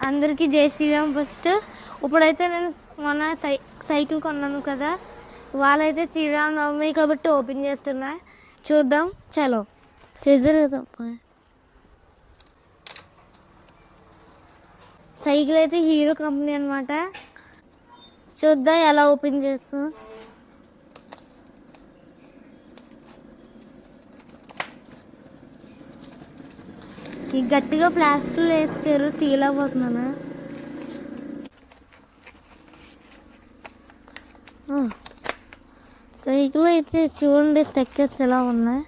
అందరికీ జై శ్రీరామ్. ఫస్ట్ ఇప్పుడైతే నేను మొన్న సైకిల్ కొన్నాను కదా, వాళ్ళైతే శ్రీరామ్ నవమి కాబట్టి ఓపెన్ చేస్తున్నా, చూద్దాం. చలో సీజర్ సైకిల్ అయితే హీరో కంపెనీ అనమాట. చూద్దాం ఎలా ఓపెన్ చేస్తాం. ఈ గట్టిగా ప్లాస్టిక్లో వేసారు, తీయలేకపోతున్నాను. సైకిల్ అయితే చూడండి స్టిక్కర్స్ ఎలా ఉన్నాయి.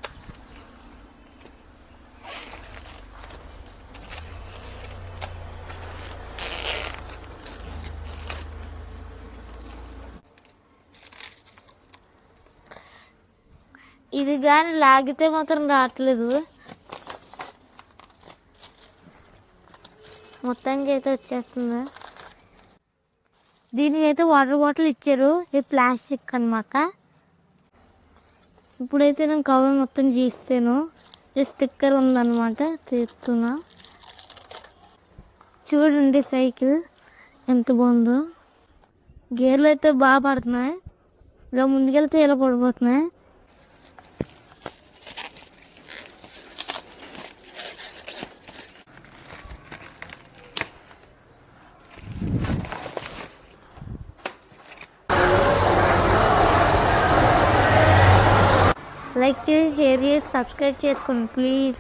ఇది కానీ లాగితే మాత్రం రావట్లేదు. మొత్తానికి అయితే వచ్చేస్తుంది. దీనికి అయితే వాటర్ బాటిల్ ఇచ్చారు, ఇది ప్లాస్టిక్ అన్నమాట. ఇప్పుడైతే నేను కవర్ మొత్తం తీస్తాను, స్టిక్కర్ ఉందన్నమాట, తీస్తున్నా. చూడండి సైకిల్ ఎంత బాగుందో. గేర్లు అయితే బాగా పడుతున్నాయి, ఇలా ముందుకెళ్తే ఇలా పడిపోతున్నాయి. లైక్ చేసి షేర్ చేసి సబ్స్క్రైబ్ చేసుకోండి ప్లీజ్.